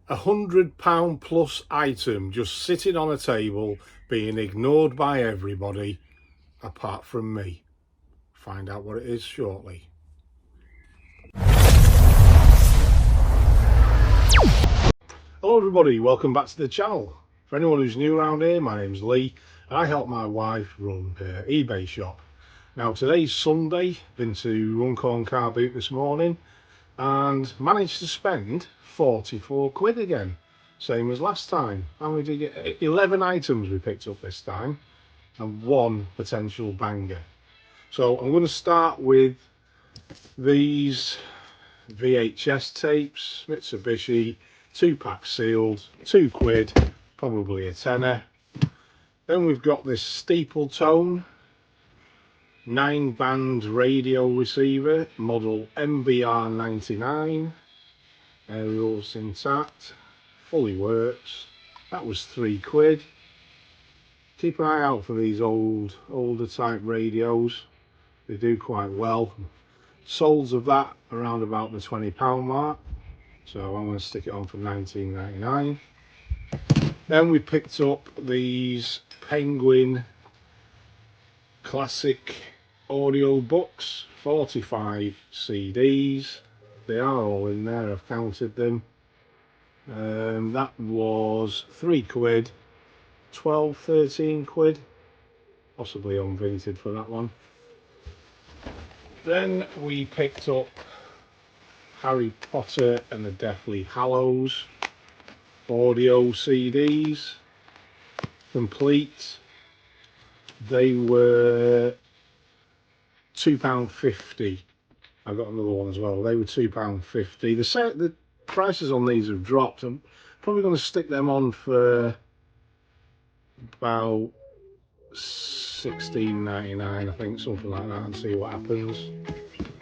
£100 plus item just sitting on a table being ignored by everybody apart from me. Find out what it is shortly. Hello everybody, welcome back to the channel. For anyone who's new around here, my name's Lee and I help my wife run her eBay shop. Now today's Sunday, been to Runcorn Car Boot this morning and managed to spend 44 quid again, same as last time. And we did get 11 items we picked up this time and one potential banger. So I'm going to start with these VHS tapes, Mitsubishi, 2-pack sealed, £2, probably a tenner. Then we've got this steeple tone 9-band radio receiver, model MBR99, aerials intact, fully works. That was £3. Keep an eye out for these older type radios, they do quite well. Solds of that around about the £20 mark, so I'm going to stick it on for £19.99. Then we picked up these Penguin classic audio books, 45 CDs. They are all in there, I've counted them. That was £3, 12, 13 quid, possibly on Vinted for that one. Then we picked up Harry Potter and the Deathly Hallows audio CDs, complete. They were £2.50. I got another one as well. They were £2.50. The prices on these have dropped. I'm probably going to stick them on for about £16.99, I think, something like that, and see what happens.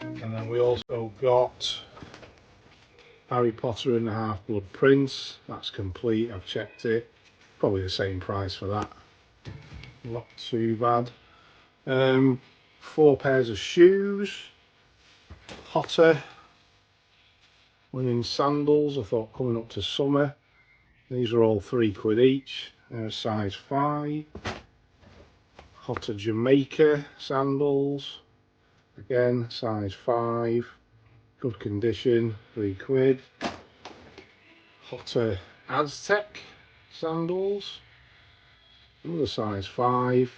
And then we also got Harry Potter and the Half-Blood Prince. That's complete, I've checked it. Probably the same price for that. Not too bad. 4 pairs of shoes. Hotter women's sandals. I thought coming up to summer. These are all £3 each. They're a size 5. Hotter Jamaica sandals. Again, size 5. Good condition, £3. Hotter Aztec sandals. Another size 5.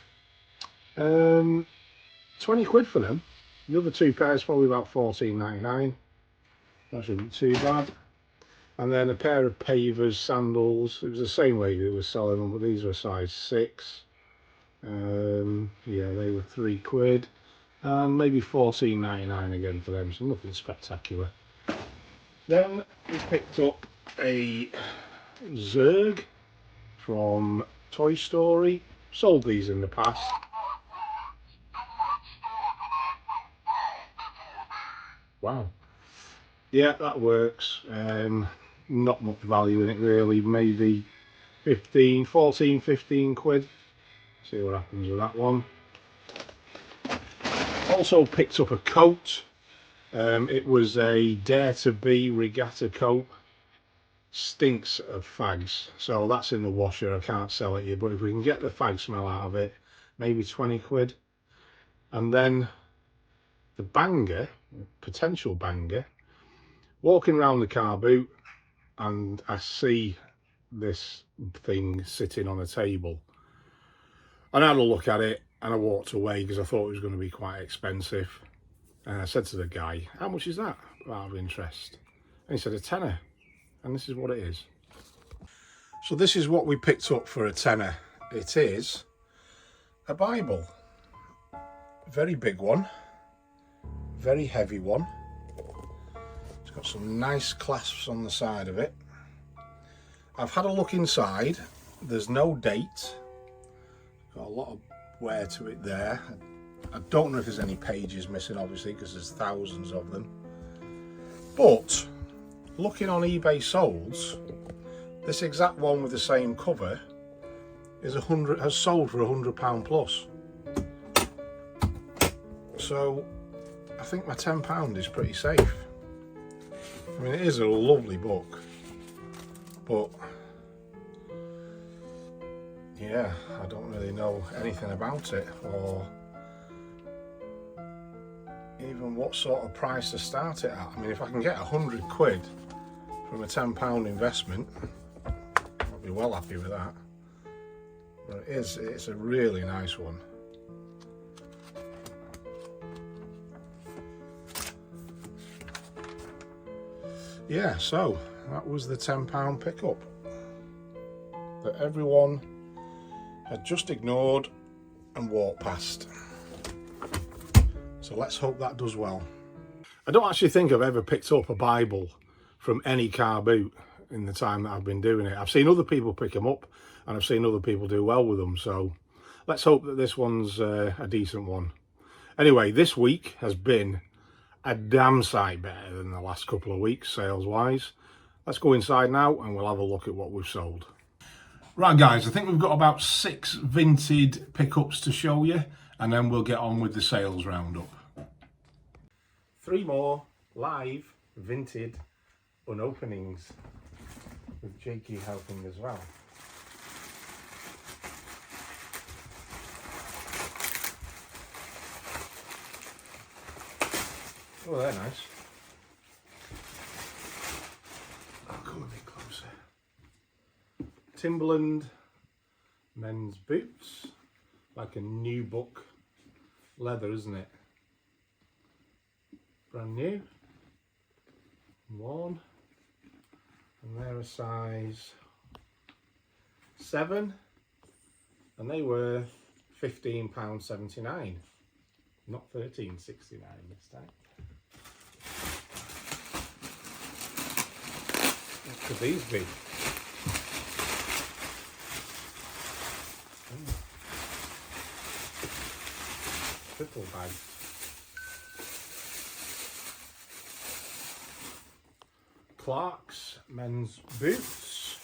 20 quid for them. The other 2 pairs probably about £14.99. That shouldn't be too bad. And then a pair of Pavers sandals. It was the same way they were selling them, but these were size 6. Yeah, they were £3. And maybe £14.99 again for them, so nothing spectacular. Then we picked up a Zerg from Toy Story. Sold these in the past. Wow. Yeah, that works. Not much value in it really, maybe 14, 15 quid. See what happens with that one. Also picked up a coat. It was a Dare to Be regatta coat. Stinks of fags, so that's in the washer. I can't sell it here, but if we can get the fag smell out of it, maybe 20 quid. And then the banger, potential banger, walking around the car boot and I see this thing sitting on a table, and I had a look at it and I walked away because I thought it was going to be quite expensive. And I said to the guy, how much is that, out of interest? And he said, a tenner. And this is what it is. So this is what we picked up for a tenner. It is a Bible. Very big one. Very heavy one. It's got some nice clasps on the side of it. I've had a look inside. There's no date. Got a lot of wear to it there. I don't know if there's any pages missing, obviously, because there's thousands of them. But looking on eBay solds, this exact one with the same cover has sold for £100 plus. So I think my £10 is pretty safe. I mean, it is a lovely book. but yeah, I don't really know anything about it, or even what sort of price to start it at. I mean, if I can get 100 quid from a £10 investment, I'll be well happy with that. But it's a really nice one. Yeah, so that was the £10 pickup that everyone had just ignored and walked past. So let's hope that does well. I don't actually think I've ever picked up a Bible from any car boot in the time that I've been doing it. I've seen other people pick them up, and I've seen other people do well with them. So let's hope that this one's a decent one. Anyway, this week has been a damn sight better than the last couple of weeks sales wise. Let's go inside now and we'll have a look at what we've sold. Right guys, I think we've got about 6 Vinted pickups to show you, and then we'll get on with the sales roundup. 3 more live Vinted unopenings, with Jakey helping as well. Oh, they're nice. I'll come a bit closer. Timberland men's boots, like a new book leather, isn't it? Brand new, worn, and they're a size 7, and they were £15.79, not £13.69 this time. What could these be? Triple bag. Clark's men's boots.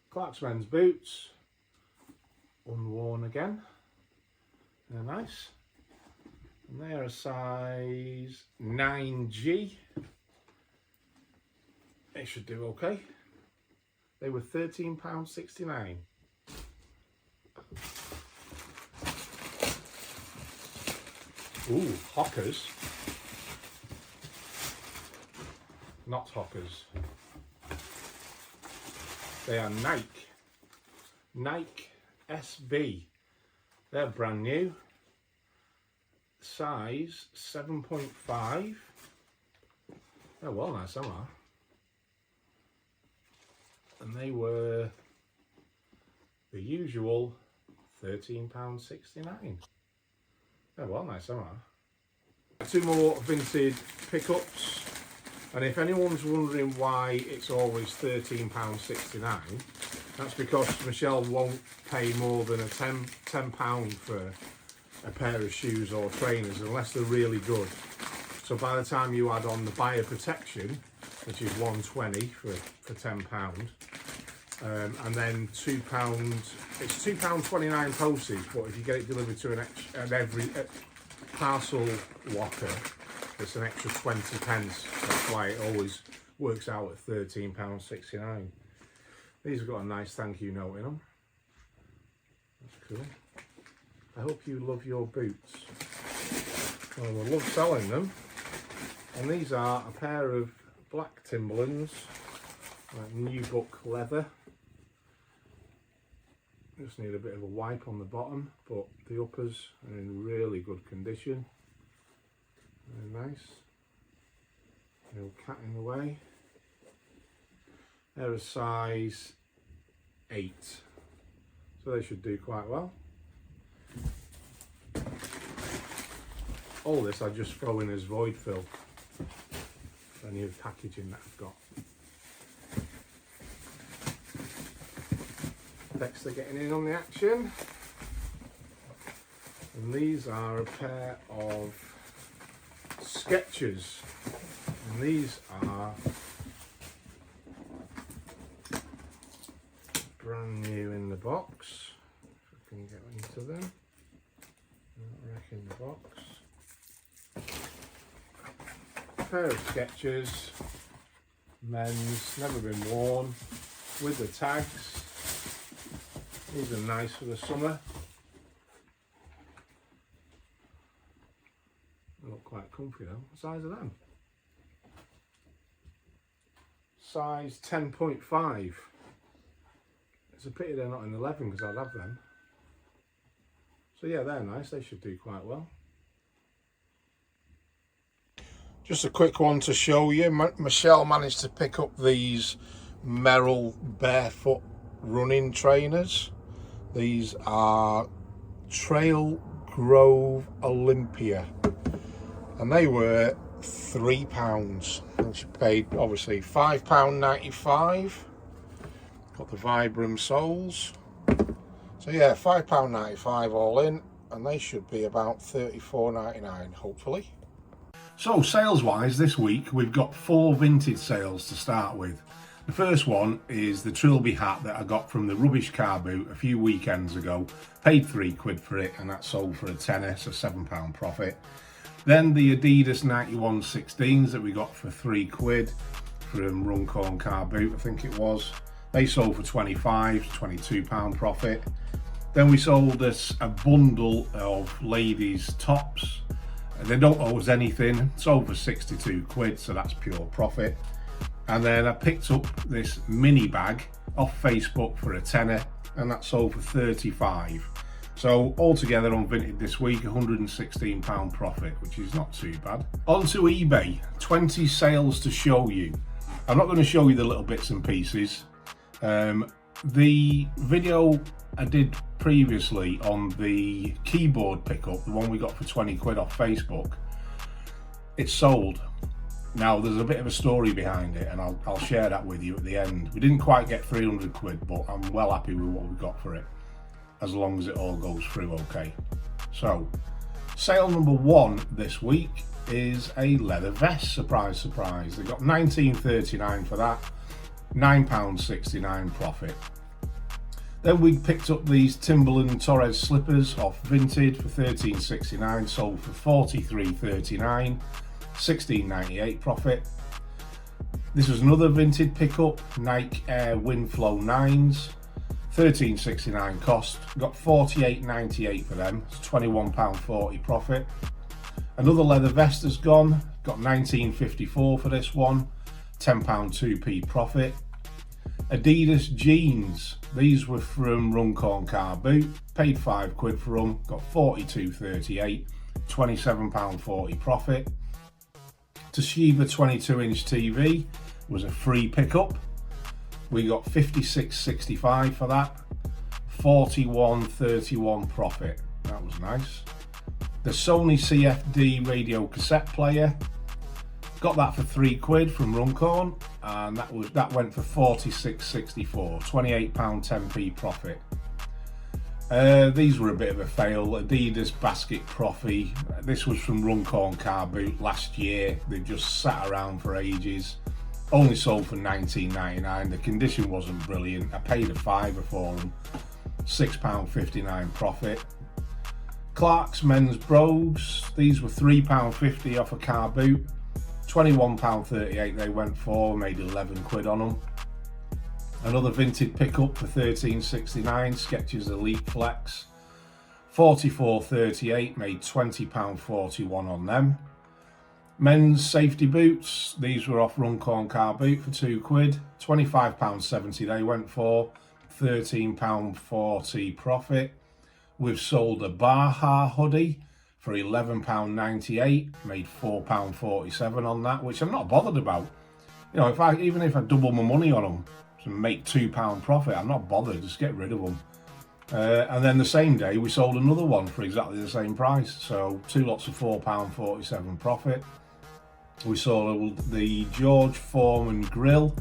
Clark's men's boots. Unworn again. They're nice. And they're a size 9G. They should do okay. They were £13.69. Ooh, Hockers. Not Hockers. They are Nike. Nike SB. They're brand new. Size 7.5. They're well nice, some are. And they were the usual £13.69. They're well nice, some are. 2 more Vinted pickups. And if anyone's wondering why it's always £13.69, that's because Michelle won't pay more than a £10 for a pair of shoes or trainers unless they're really good. So by the time you add on the buyer protection, which is £120 for £10, and then £2, it's £2.29 postage, but if you get it delivered to every parcel locker, it's an extra 20 pence. That's why it always works out at £13.69. These have got a nice thank you note in them. That's cool. I hope you love your boots. Well, I love selling them. And these are a pair of black Timberlands, like new book leather. Just need a bit of a wipe on the bottom, but the uppers are in really good condition. Very nice. No cat in the way. They're a size 8, so they should do quite well. All this I just throw in as void fill for any of the packaging that I've got. Next, they're getting in on the action, and these are a pair of Skechers, and these are brand new in the box. If I can get into them, not wrecking the box. pair of Skechers, men's, never been worn, with the tags. These are nice for the summer. They look quite comfy though. What size are them? Size 10.5. It's a pity they're not in 11 because I'd have them. So yeah, they're nice. They should do quite well. Just a quick one to show you. Michelle managed to pick up these Merrell barefoot running trainers. These are Trail Grove Olympia, and they were £3. And she paid obviously £5.95. Got the Vibram soles. So yeah, £5.95 all in, and they should be about £34.99 hopefully. So sales wise this week we've got 4 Vinted sales to start with. The first one is the Trilby hat that I got from the rubbish car boot a few weekends ago. Paid £3 for it, and that sold for a tenner, so £7 profit. Then the Adidas 9116s that we got for £3 from Runcorn car boot, I think it was. They sold for 25, £22 profit. Then we sold us a bundle of ladies tops. They don't owe us anything, sold for £62, so that's pure profit. And then I picked up this mini bag off Facebook for a tenner, and that sold for 35. So altogether on Vinted this week, £116 profit, which is not too bad. On to eBay, 20 sales to show you. I'm not going to show you the little bits and pieces. The video I did previously on the keyboard pickup, the one we got for £20 off Facebook, it's sold. Now there's a bit of a story behind it, and I'll share that with you at the end. We didn't quite get £300, but I'm well happy with what we got for it, as long as it all goes through okay. So sale number 1 this week is a leather vest. Surprise, surprise. They got £19.39 for that, £9.69 profit. Then we picked up these Timberland Torres slippers off Vinted for £13.69, sold for £43.39, £16.98 profit. This was another Vinted pickup, Nike Air Windflow 9s, £13.69 cost, got £48.98 for them, it's £21.40 profit. Another leather vest has gone, got £19.54 for this one, £10.2p profit. Adidas jeans, these were from Runcorn car boot, paid £5 for them, got £42.38, £27.40 profit. Toshiba 22-inch TV was a free pickup. We got £56.65 for that, £41.31 profit. That was nice. The Sony CFD radio cassette player, got that for £3 from Runcorn, and that went for £46.64, £28.10p profit. These were a bit of a fail. Adidas Basket Profi. This was from Runcorn car boot last year. They just sat around for ages. Only sold for £19.99. The condition wasn't brilliant. I paid a £5 for them. £6.59 profit. Clark's men's brogues. These were £3.50 off a car boot. £21.38 they went for. Made £11 on them. Another Vinted pickup for £13.69, Skechers Elite Flex, £44.38, made £20.41 on them. Men's safety boots, these were off Runcorn car boot for £2, £25.70 they went for, £13.40 profit. We've sold a Baja hoodie for £11.98, made £4.47 on that, which I'm not bothered about. You know, even if I double my money on them, and make £2 profit, I'm not bothered, just get rid of them. And then the same day we sold another one for exactly the same price, so 2 lots of £4.47 profit. We sold the George Foreman grill,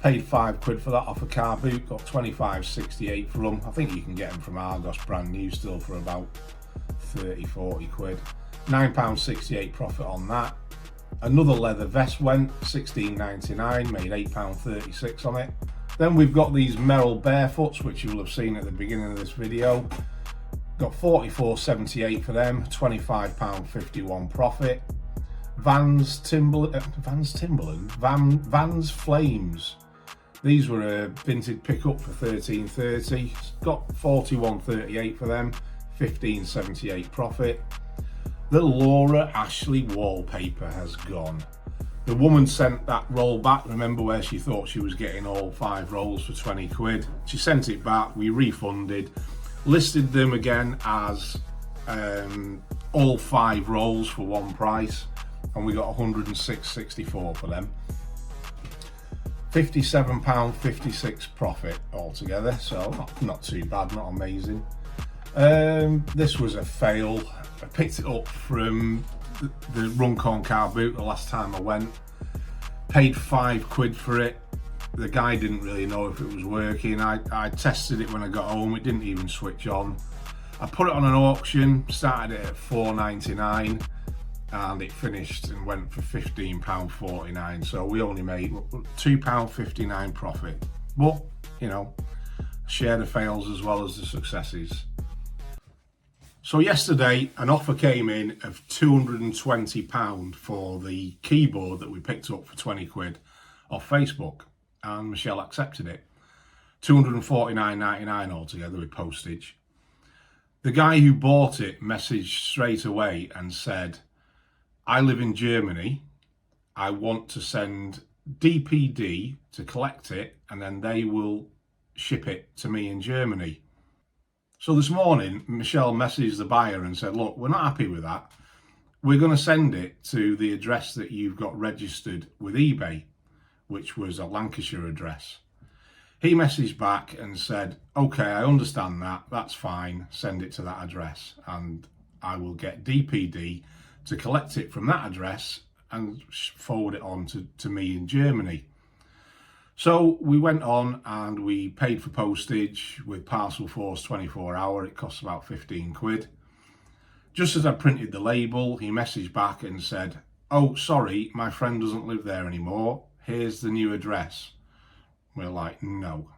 paid £5 for that off a car boot, got £25.68 for them. I think you can get them from Argos brand new still for about £30-40, £9.68 profit on that. Another leather vest went, £16.99, made £8.36 on it. Then we've got these Merrell barefoots, which you will have seen at the beginning of this video. Got £44.78 for them, £25.51 profit. Vans Flames. These were a Vinted pickup for $13.30. Got $41.38 for them, $15.78 profit. The Laura Ashley wallpaper has gone. The woman sent that roll back, remember, where she thought she was getting all 5 rolls for 20 quid. She sent it back, we refunded, listed them again as all 5 rolls for one price, and we got $106.64 for them. £57.56 profit altogether, so not too bad, not amazing. This was a fail. I picked it up from the Runcorn car boot the last time I went. Paid 5 quid for it. The guy didn't really know if it was working. I tested it when I got home, it didn't even switch on. I put it on an auction, started it at $4.99, and it finished and went for £15.49. So we only made £2.59 profit. But, you know, share the fails as well as the successes. So yesterday, an offer came in of £220 for the keyboard that we picked up for 20 quid off Facebook, and Michelle accepted it. $249.99 altogether with postage. The guy who bought it messaged straight away and said, I live in Germany, I want to send DPD to collect it, and then they will ship it to me in Germany. So this morning, Michelle messaged the buyer and said, look, we're not happy with that. We're going to send it to the address that you've got registered with eBay, which was a Lancashire address. He messaged back and said, okay, I understand that, that's fine, send it to that address, and I will get DPD to collect it from that address and forward it on to me in Germany. So we went on and we paid for postage with Parcel Force 24 hour. It cost about 15 quid. Just as I printed the label, he messaged back and said, oh, sorry, my friend doesn't live there anymore. Here's the new address. We're like, no.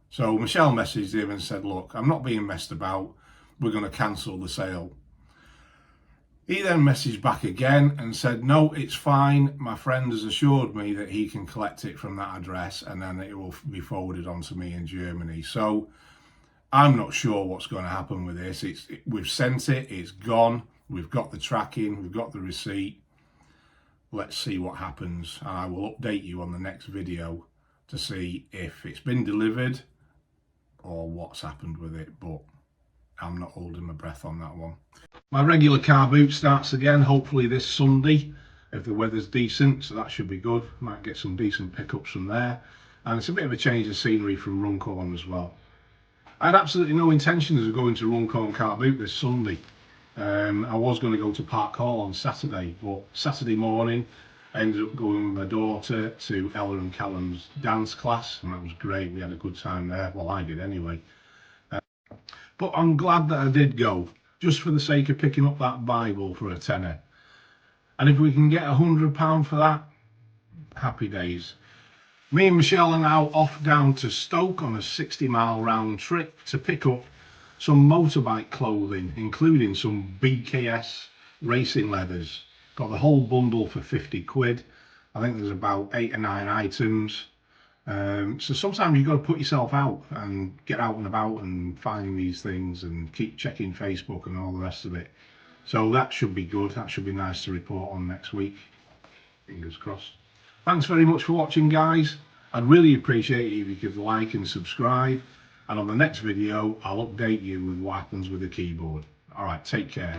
So Michelle messaged him and said, look, I'm not being messed about. We're going to cancel the sale. He then messaged back again and said, no, it's fine. My friend has assured me that he can collect it from that address and then it will be forwarded on to me in Germany. So I'm not sure what's going to happen with this. We've sent it, it's gone. We've got the tracking, we've got the receipt. Let's see what happens. I will update you on the next video to see if it's been delivered or what's happened with it, but I'm not holding my breath on that one. My regular car boot starts again, hopefully this Sunday, if the weather's decent, so that should be good. Might get some decent pickups from there. And it's a bit of a change of scenery from Runcorn as well. I had absolutely no intentions of going to Runcorn car boot this Sunday. I was going to go to Park Hall on Saturday, but Saturday morning I ended up going with my daughter to Ella and Callum's dance class, and that was great. We had a good time there. Well, I did anyway. But I'm glad that I did go, just for the sake of picking up that Bible for a tenner. And if we can get £100 for that, happy days. Me and Michelle are now off down to Stoke on a 60-mile round trip to pick up some motorbike clothing, including some BKS racing leathers. Got the whole bundle for 50 quid. I think there's about 8 or 9 items. So sometimes you've got to put yourself out and get out and about and find these things and keep checking Facebook and all the rest of it. So that should be good. That should be nice to report on next week. Fingers crossed. Thanks very much for watching, guys. I'd really appreciate it if you could like and subscribe. And on the next video, I'll update you with what happens with the keyboard. All right, take care.